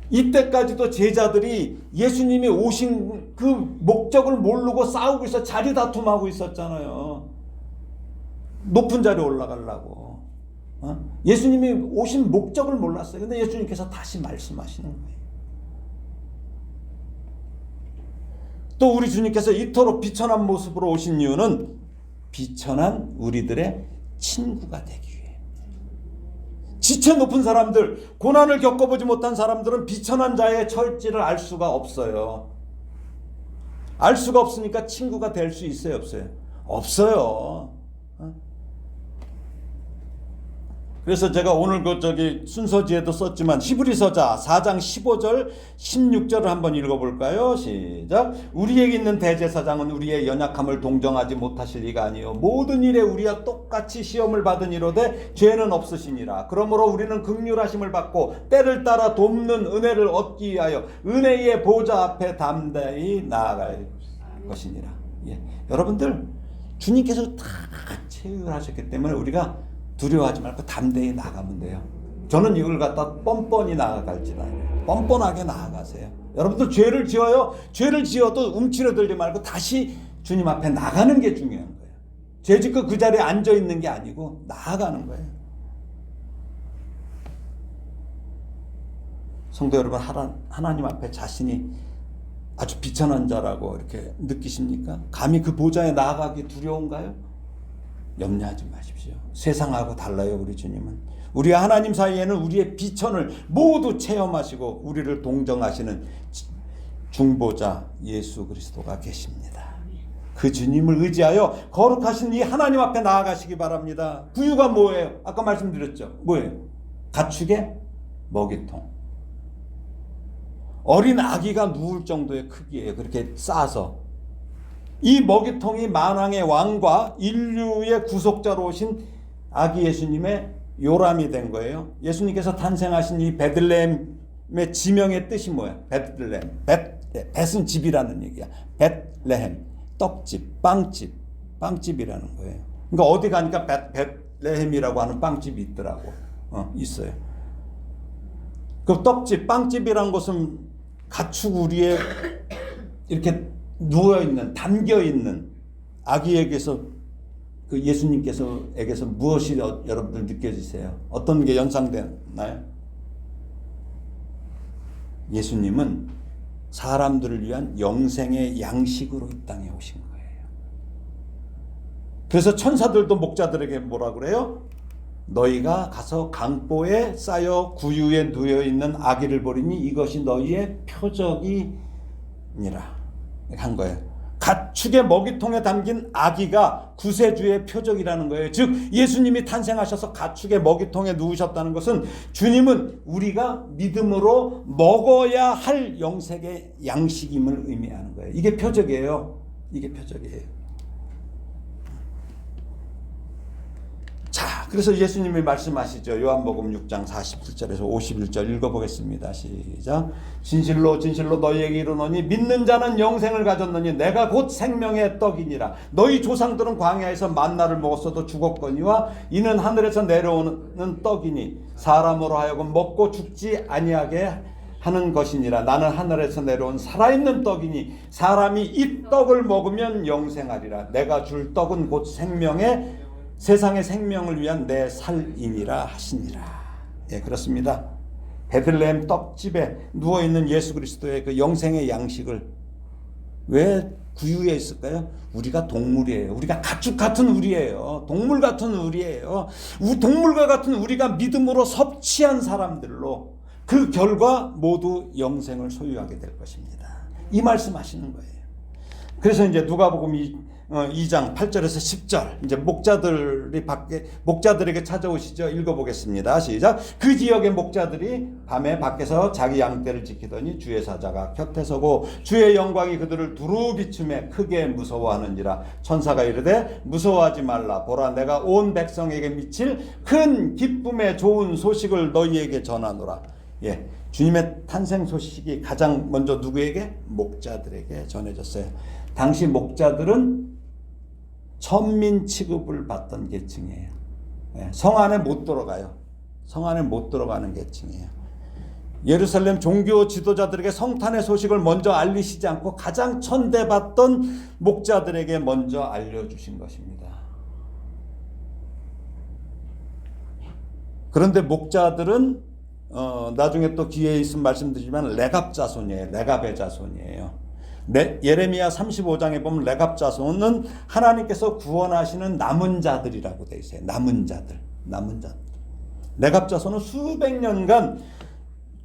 이때까지도 제자들이 예수님이 오신 그 목적을 모르고 싸우고 있어 자리 다툼하고 있었잖아요. 높은 자리에 올라가려고. 예수님이 오신 목적을 몰랐어요. 근데 예수님께서 다시 말씀하시는 거예요. 또 우리 주님께서 이토록 비천한 모습으로 오신 이유는 비천한 우리들의 친구가 되기 위해. 지체 높은 사람들, 고난을 겪어보지 못한 사람들은 비천한 자의 처지를 알 수가 없어요. 알 수가 없으니까 친구가 될 수 있어요, 없어요? 없어요. 그래서 제가 오늘 순서지에도 썼지만 히브리서자 4장 15절 16절을 한번 읽어볼까요? 시작. 우리에게 있는 대제사장은 우리의 연약함을 동정하지 못하실 리가 아니요 모든 일에 우리와 똑같이 시험을 받으니로되 죄는 없으시니라. 그러므로 우리는 긍휼하심을 받고 때를 따라 돕는 은혜를 얻기 위하여 은혜의 보좌 앞에 담대히 나아갈 것이니라. 예. 여러분들 주님께서 다 체휼하셨기 때문에 우리가 두려워하지 말고 담대히 나가면 돼요. 저는 이걸 갖다 뻔뻔히 나아갈지 않아요. 뻔뻔하게 나아가세요. 여러분들 죄를 지어요. 죄를 지어도 움츠러들지 말고 다시 주님 앞에 나가는 게 중요한 거예요. 죄 짓고 그 자리에 앉아 있는 게 아니고 나아가는 거예요. 성도 여러분, 하나님 앞에 자신이 아주 비천한 자라고 이렇게 느끼십니까? 감히 그 보좌에 나아가기 두려운가요? 염려하지 마십시오. 세상하고 달라요. 우리 주님은. 우리와 하나님 사이에는 우리의 비천을 모두 체험하시고 우리를 동정하시는 중보자 예수 그리스도가 계십니다. 그 주님을 의지하여 거룩하신 이 하나님 앞에 나아가시기 바랍니다. 구유가 뭐예요? 아까 말씀드렸죠. 뭐예요? 가축의 먹이통. 어린 아기가 누울 정도의 크기예요. 그렇게 싸서. 이 먹이통이 만왕의 왕과 인류의 구속자로 오신 아기 예수님의 요람이 된 거예요. 예수님께서 탄생하신 이 베들레헴의 지명의 뜻이 뭐야? 베들레헴. 벳은 집이라는 얘기야. 베들레헴. 떡집, 빵집이라는 거예요. 그러니까 어디 가니까 베들레헴이라고 하는 빵집이 있더라고. 있어요. 그 떡집, 빵집이란 것은 가축 우리에 이렇게 누워있는, 담겨있는 아기에게서 그 예수님께서에게서 무엇이 여러분들 느껴지세요? 어떤 게 연상되나요? 예수님은 사람들을 위한 영생의 양식으로 이 땅에 오신 거예요. 그래서 천사들도 목자들에게 뭐라 그래요? 너희가 가서 강보에 쌓여 구유에 누워있는 아기를 보리니 이것이 너희의 표적이니라 한 거예요. 가축의 먹이통에 담긴 아기가 구세주의 표적이라는 거예요. 즉 예수님이 탄생하셔서 가축의 먹이통에 누우셨다는 것은 주님은 우리가 믿음으로 먹어야 할 영생의 양식임을 의미하는 거예요. 이게 표적이에요. 이게 표적이에요. 자, 그래서 예수님이 말씀하시죠. 요한복음 6장 47절에서 51절 읽어보겠습니다. 시작. 진실로 진실로 너희에게 이르노니 믿는 자는 영생을 가졌느니 내가 곧 생명의 떡이니라. 너희 조상들은 광야에서 만나를 먹었어도 죽었거니와 이는 하늘에서 내려오는 떡이니 사람으로 하여금 먹고 죽지 아니하게 하는 것이니라. 나는 하늘에서 내려온 살아있는 떡이니 사람이 이 떡을 먹으면 영생하리라. 내가 줄 떡은 곧 세상의 생명을 위한 내 살이니라 하시니라. 예, 그렇습니다. 베들레헴 떡집에 누워있는 예수 그리스도의 그 영생의 양식을 왜 구유에 있을까요? 우리가 동물이에요. 우리가 가축 같은 우리예요. 동물 같은 우리예요. 동물과 같은 우리가 믿음으로 섭취한 사람들로 그 결과 모두 영생을 소유하게 될 것입니다. 이 말씀하시는 거예요. 그래서 이제 누가복음 2장 8절에서 10절 이제 목자들에게 찾아오시죠. 읽어보겠습니다. 시작. 그 지역의 목자들이 밤에 밖에서 자기 양떼를 지키더니 주의 사자가 곁에 서고 주의 영광이 그들을 두루 비추매 크게 무서워하는지라. 천사가 이르되 무서워하지 말라. 보라 내가 온 백성에게 미칠 큰 기쁨의 좋은 소식을 너희에게 전하노라. 예, 주님의 탄생 소식이 가장 먼저 누구에게? 목자들에게 전해졌어요. 당시 목자들은 천민 취급을 받던 계층이에요. 성 안에 못 들어가요. 성 안에 못 들어가는 계층이에요. 예루살렘 종교 지도자들에게 성탄의 소식을 먼저 알리시지 않고 가장 천대받던 목자들에게 먼저 알려주신 것입니다. 그런데 목자들은 나중에 또 기회에 있으면 말씀드리지만 레갑 자손이에요. 레갑의 자손이에요. 예레미야 35장에 보면 레갑 자손은 하나님께서 구원하시는 남은 자들이라고 되어 있어요. 남은 자들. 레갑 자손은 수백 년간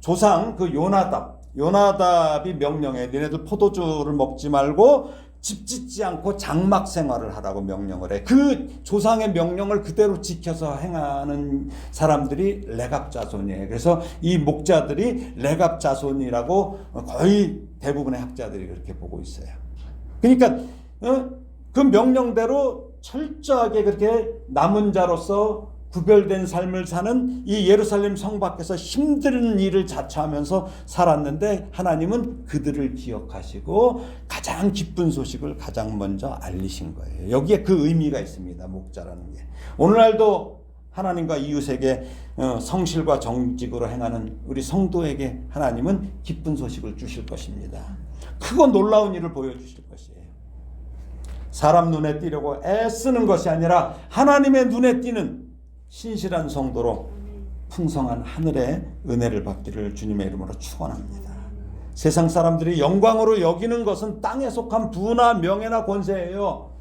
조상 그 요나답이 명령해. 너네들 포도주를 먹지 말고 집 짓지 않고 장막 생활을 하라고 명령을 해. 그 조상의 명령을 그대로 지켜서 행하는 사람들이 레갑 자손이에요. 그래서 이 목자들이 레갑 자손이라고 거의 대부분의 학자들이 그렇게 보고 있어요. 그러니까 그 명령대로 철저하게 그렇게 남은 자로서 구별된 삶을 사는 이 예루살렘 성 밖에서 힘든 일을 자처하면서 살았는데 하나님은 그들을 기억하시고 가장 기쁜 소식을 가장 먼저 알리신 거예요. 여기에 그 의미가 있습니다. 목자라는 게. 오늘날도 하나님과 이웃에게 성실과 정직으로 행하는 우리 성도에게 하나님은 기쁜 소식을 주실 것입니다. 크고 놀라운 일을 보여주실 것이에요. 사람 눈에 띄려고 애쓰는 것이 아니라 하나님의 눈에 띄는 신실한 성도로 풍성한 하늘의 은혜를 받기를 주님의 이름으로 축원합니다. 세상 사람들이 영광으로 여기는 것은 땅에 속한 부나 명예나 권세예요.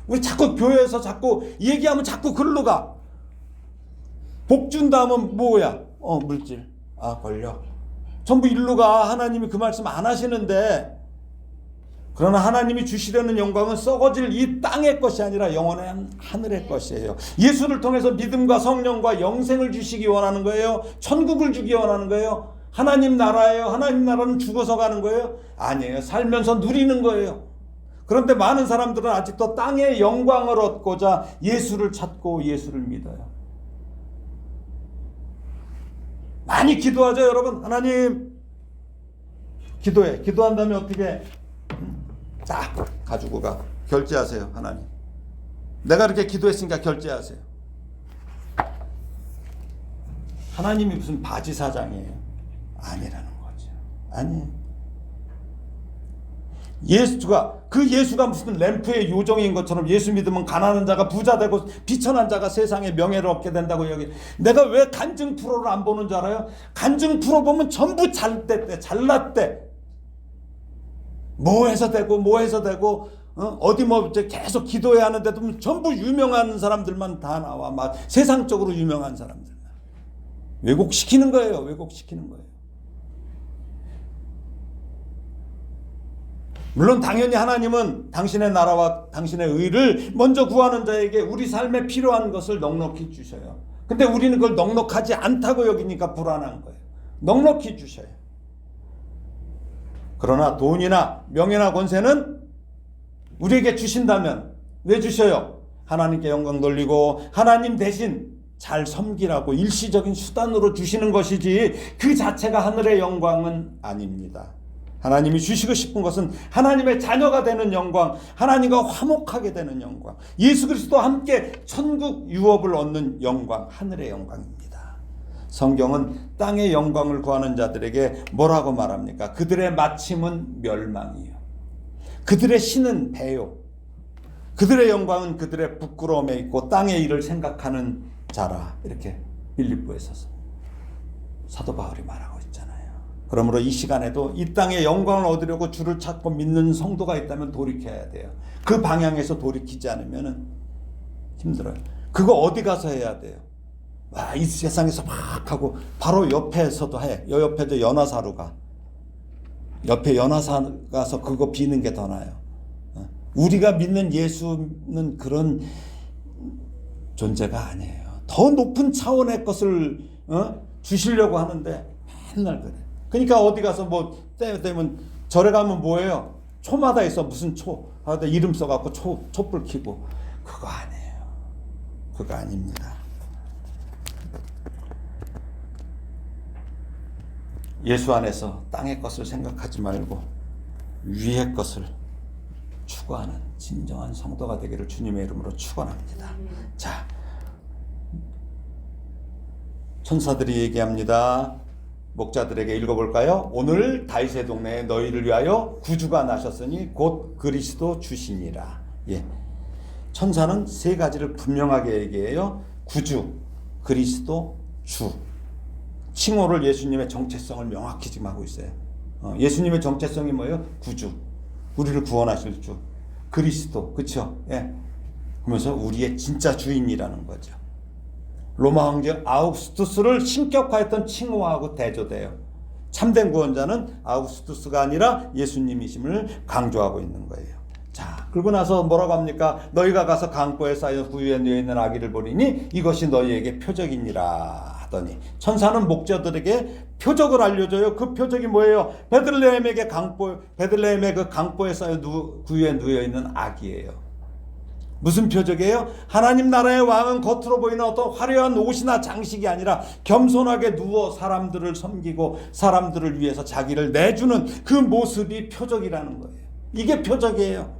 우리 자꾸 교회에서 자꾸 얘기하면 자꾸 글로 가. 복 준다 하면 뭐야? 물질. 권력. 전부 일로 가. 하나님이 그 말씀 안 하시는데, 그러나 하나님이 주시려는 영광은 썩어질 이 땅의 것이 아니라 영원한 하늘의 것이에요. 예수를 통해서 믿음과 성령과 영생을 주시기 원하는 거예요? 천국을 주기 원하는 거예요? 하나님 나라예요? 하나님 나라는 죽어서 가는 거예요? 아니에요. 살면서 누리는 거예요. 그런데 많은 사람들은 아직도 땅의 영광을 얻고자 예수를 찾고 예수를 믿어요. 많이 기도하죠, 여러분. 하나님, 기도해. 기도한 다음에 어떻게 딱 가지고 가. 결제하세요. 하나님, 내가 이렇게 기도했으니까 결제하세요. 하나님이 무슨 바지 사장이에요? 아니라는 거죠. 아니에요. 예수가 무슨 램프의 요정인 것처럼 예수 믿으면 가난한 자가 부자 되고 비천한 자가 세상에 명예를 얻게 된다고 여기. 내가 왜 간증 프로를 안 보는 줄 알아요? 간증 프로 보면 전부 잘났대. 뭐 해서 되고 어디 뭐 계속 기도해야 하는데도 전부 유명한 사람들만 다 나와. 막 세상적으로 유명한 사람들만. 왜곡시키는 거예요. 왜곡시키는 거예요. 물론 당연히 하나님은 당신의 나라와 당신의 의를 먼저 구하는 자에게 우리 삶에 필요한 것을 넉넉히 주셔요. 근데 우리는 그걸 넉넉하지 않다고 여기니까 불안한 거예요. 넉넉히 주셔요. 그러나 돈이나 명예나 권세는 우리에게 주신다면 왜 주셔요? 하나님께 영광 돌리고 하나님 대신 잘 섬기라고 일시적인 수단으로 주시는 것이지 그 자체가 하늘의 영광은 아닙니다. 하나님이 주시고 싶은 것은 하나님의 자녀가 되는 영광, 하나님과 화목하게 되는 영광, 예수 그리스도와 함께 천국 유업을 얻는 영광, 하늘의 영광입니다. 성경은 땅의 영광을 구하는 자들에게 뭐라고 말합니까? 그들의 마침은 멸망이요, 그들의 신은 배요, 그들의 영광은 그들의 부끄러움에 있고 땅의 일을 생각하는 자라. 이렇게 빌립보에서 사도 바울이 말하고 있잖아요. 그러므로 이 시간에도 이 땅의 영광을 얻으려고 주를 찾고 믿는 성도가 있다면 돌이켜야 돼요. 그 방향에서 돌이키지 않으면 힘들어요. 그거 어디 가서 해야 돼요? 이 세상에서 막 하고 바로 옆에서도 해. 옆에도 연화사로 가. 옆에 연화사 가서 그거 비는 게 더 나아요. 우리가 믿는 예수는 그런 존재가 아니에요. 더 높은 차원의 것을 주시려고 하는데 맨날 그래. 그러니까 어디 가서 뭐 때 되면 절에 가면 뭐예요? 초마다 있어. 무슨 초? 이름 써갖고 촛불 켜고. 그거 아니에요. 그거 아닙니다. 예수 안에서 땅의 것을 생각하지 말고 위의 것을 추구하는 진정한 성도가 되기를 주님의 이름으로 축원합니다. 자, 천사들이 얘기합니다. 목자들에게 읽어볼까요? 오늘 다윗의 동네에 너희를 위하여 구주가 나셨으니 곧 그리스도 주시니라. 예. 천사는 세 가지를 분명하게 얘기해요. 구주, 그리스도, 주. 칭호를 예수님의 정체성을 명확히 지금 하고 있어요. 예수님의 정체성이 뭐예요? 구주, 우리를 구원하실 주. 그리스도, 그렇죠? 예. 그러면서 우리의 진짜 주인이라는 거죠. 로마 황제 아우구스투스를 신격화했던 칭호하고 대조돼요. 참된 구원자는 아우구스투스가 아니라 예수님이심을 강조하고 있는 거예요. 자, 그러고 나서 뭐라고 합니까? 너희가 가서 강보에 쌓여 구유에 누워 있는 아기를 보리니 이것이 너희에게 표적이니라 하더니, 천사는 목자들에게 표적을 알려줘요. 그 표적이 뭐예요? 베들레헴의 그 강보에 쌓여 구유에 누워 있는 아기예요. 무슨 표적이에요? 하나님 나라의 왕은 겉으로 보이는 어떤 화려한 옷이나 장식이 아니라 겸손하게 누워 사람들을 섬기고 사람들을 위해서 자기를 내주는 그 모습이 표적이라는 거예요. 이게 표적이에요.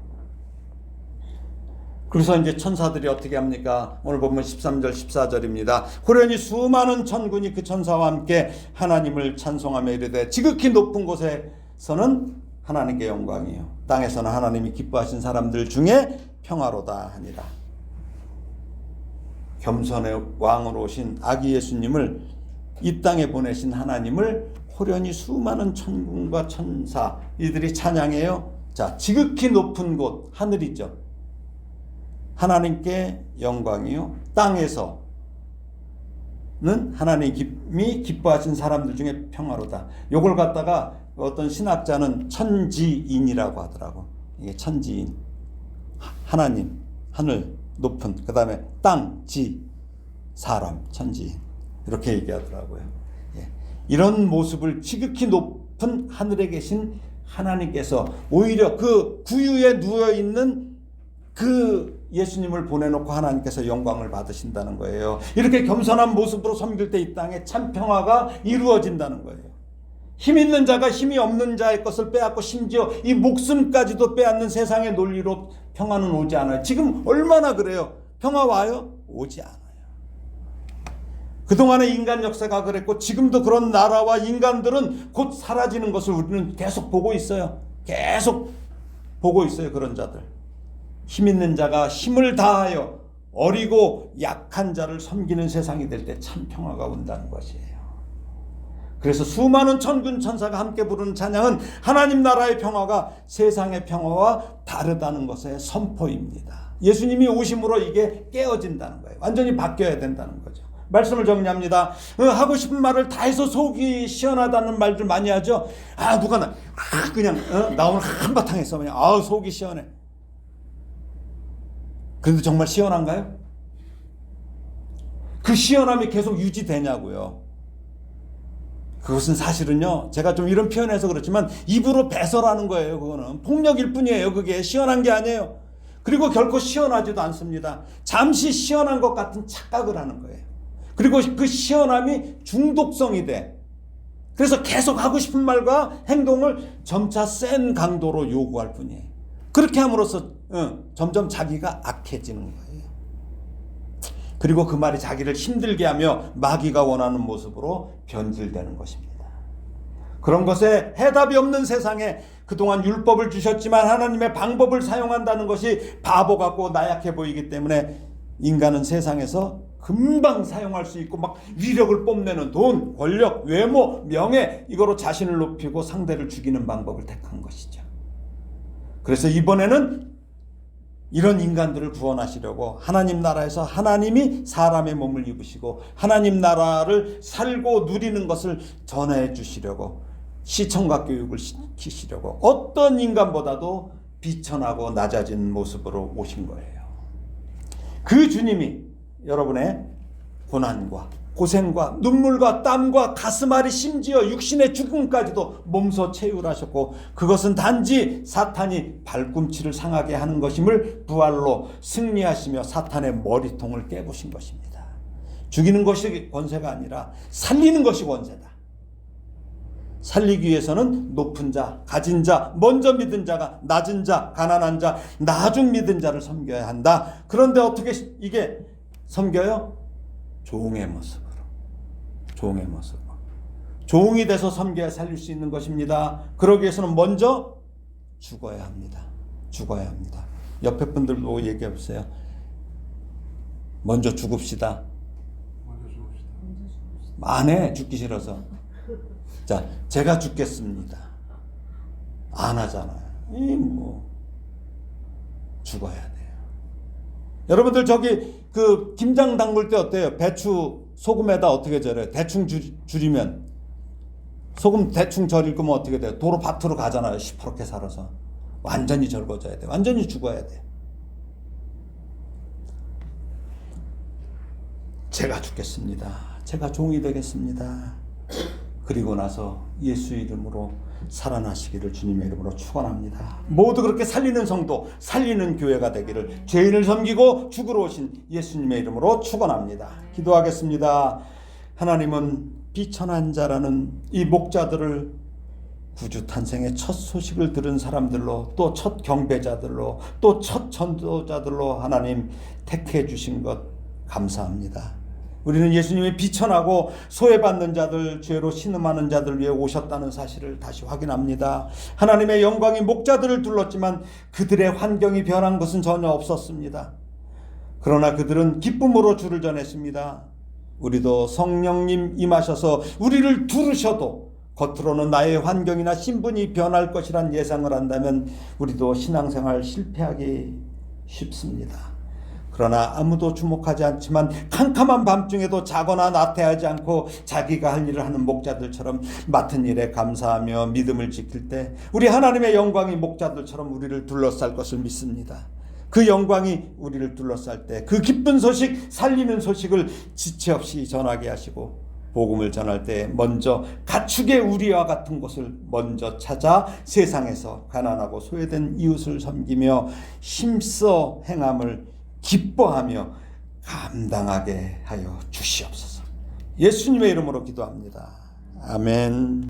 그래서 이제 천사들이 어떻게 합니까? 오늘 보면 13절 14절입니다. 호련히 수많은 천군이 그 천사와 함께 하나님을 찬송하며 이르되 지극히 높은 곳에서는 하나님께 영광이요 땅에서는 하나님이 기뻐하신 사람들 중에 평화로다 하니라. 겸손의 왕으로 오신 아기 예수님을 이 땅에 보내신 하나님을 호련히 수많은 천군과 천사 이들이 찬양해요. 자, 지극히 높은 곳 하늘이죠. 하나님께 영광이요 땅에서는 하나님이 기뻐하신 사람들 중에 평화로다. 요걸 갖다가 어떤 신학자는 천지인이라고 하더라고. 이게 천지인, 하나님, 하늘, 높은, 그 다음에 땅, 지, 사람, 천지인 이렇게 얘기하더라고요. 예. 이런 모습을 지극히 높은 하늘에 계신 하나님께서 오히려 그 구유에 누워있는 그 예수님을 보내놓고 하나님께서 영광을 받으신다는 거예요. 이렇게 겸손한 모습으로 섬길 때 이 땅에 참 평화가 이루어진다는 거예요. 힘 있는 자가 힘이 없는 자의 것을 빼앗고 심지어 이 목숨까지도 빼앗는 세상의 논리로 평화는 오지 않아요. 지금 얼마나 그래요? 평화 와요? 오지 않아요. 그동안의 인간 역사가 그랬고 지금도 그런 나라와 인간들은 곧 사라지는 것을 우리는 계속 보고 있어요. 계속 보고 있어요. 그런 자들. 힘 있는 자가 힘을 다하여 어리고 약한 자를 섬기는 세상이 될 때 참 평화가 온다는 것이에요. 그래서 수많은 천군 천사가 함께 부르는 찬양은 하나님 나라의 평화가 세상의 평화와 다르다는 것의 선포입니다. 예수님이 오심으로 이게 깨어진다는 거예요. 완전히 바뀌어야 된다는 거죠. 말씀을 정리합니다. 하고 싶은 말을 다 해서 속이 시원하다는 말들 많이 하죠. 누가 그냥 나 오늘 한바탕 했어. 그냥 속이 시원해. 그런데 정말 시원한가요? 그 시원함이 계속 유지되냐고요. 그것은 사실은요, 제가 좀 이런 표현해서 그렇지만 입으로 배설하는 거예요. 그거는 폭력일 뿐이에요. 그게 시원한 게 아니에요. 그리고 결코 시원하지도 않습니다. 잠시 시원한 것 같은 착각을 하는 거예요. 그리고 그 시원함이 중독성이 돼. 그래서 계속 하고 싶은 말과 행동을 점차 센 강도로 요구할 뿐이에요. 그렇게 함으로써 점점 자기가 악해지는 거예요. 그리고 그 말이 자기를 힘들게 하며 마귀가 원하는 모습으로 변질되는 것입니다. 그런 것에 해답이 없는 세상에 그동안 율법을 주셨지만 하나님의 방법을 사용한다는 것이 바보 같고 나약해 보이기 때문에 인간은 세상에서 금방 사용할 수 있고 막 위력을 뽐내는 돈, 권력, 외모, 명예 이거로 자신을 높이고 상대를 죽이는 방법을 택한 것이죠. 그래서 이번에는 이런 인간들을 구원하시려고 하나님 나라에서 하나님이 사람의 몸을 입으시고 하나님 나라를 살고 누리는 것을 전해 주시려고 시청각 교육을 시키시려고 어떤 인간보다도 비천하고 낮아진 모습으로 오신 거예요. 그 주님이 여러분의 고난과 고생과 눈물과 땀과 가슴앓이 심지어 육신의 죽음까지도 몸소 체휼하셨고 그것은 단지 사탄이 발꿈치를 상하게 하는 것임을 부활로 승리하시며 사탄의 머리통을 깨부신 것입니다. 죽이는 것이 권세가 아니라 살리는 것이 권세다. 살리기 위해서는 높은 자, 가진 자, 먼저 믿은 자가 낮은 자, 가난한 자, 나중 믿은 자를 섬겨야 한다. 그런데 어떻게 이게 섬겨요? 종의 모습으로. 종의 모습으로. 종이 돼서 섬겨야 살릴 수 있는 것입니다. 그러기 위해서는 먼저 죽어야 합니다. 죽어야 합니다. 옆에 분들 보고 얘기해 보세요. 먼저 죽읍시다. 안 해. 죽기 싫어서. 자, 제가 죽겠습니다. 안 하잖아요. 죽어야 돼요. 여러분들 저기 그 김장 담글 때 어때요? 배추 소금에다 어떻게 절여요? 대충 줄이면 소금 대충 절일 거면 어떻게 돼요? 도로 밭으로 가잖아요. 시퍼렇게 살아서 완전히 절거져야 돼요. 완전히 죽어야 돼요. 제가 죽겠습니다. 제가 종이 되겠습니다. 그리고 나서 예수 이름으로 살아나시기를 주님의 이름으로 축원합니다. 모두 그렇게 살리는 성도, 살리는 교회가 되기를 죄인을 섬기고 죽으러 오신 예수님의 이름으로 축원합니다. 기도하겠습니다. 하나님은 비천한 자라는 이 목자들을 구주 탄생의 첫 소식을 들은 사람들로, 또 첫 경배자들로, 또 첫 전도자들로 하나님 택해 주신 것 감사합니다. 우리는 예수님이 비천하고 소외받는 자들, 죄로 신음하는 자들 위해 오셨다는 사실을 다시 확인합니다. 하나님의 영광이 목자들을 둘렀지만 그들의 환경이 변한 것은 전혀 없었습니다. 그러나 그들은 기쁨으로 주를 전했습니다. 우리도 성령님 임하셔서 우리를 두르셔도 겉으로는 나의 환경이나 신분이 변할 것이란 예상을 한다면 우리도 신앙생활 실패하기 쉽습니다. 그러나 아무도 주목하지 않지만 캄캄한 밤중에도 자거나 나태하지 않고 자기가 할 일을 하는 목자들처럼 맡은 일에 감사하며 믿음을 지킬 때 우리 하나님의 영광이 목자들처럼 우리를 둘러쌀 것을 믿습니다. 그 영광이 우리를 둘러쌀 때 그 기쁜 소식, 살리는 소식을 지체 없이 전하게 하시고 복음을 전할 때 먼저 가축의 우리와 같은 곳을 먼저 찾아 세상에서 가난하고 소외된 이웃을 섬기며 힘써 행함을 기뻐하며 감당하게 하여 주시옵소서. 예수님의 이름으로 기도합니다. 아멘.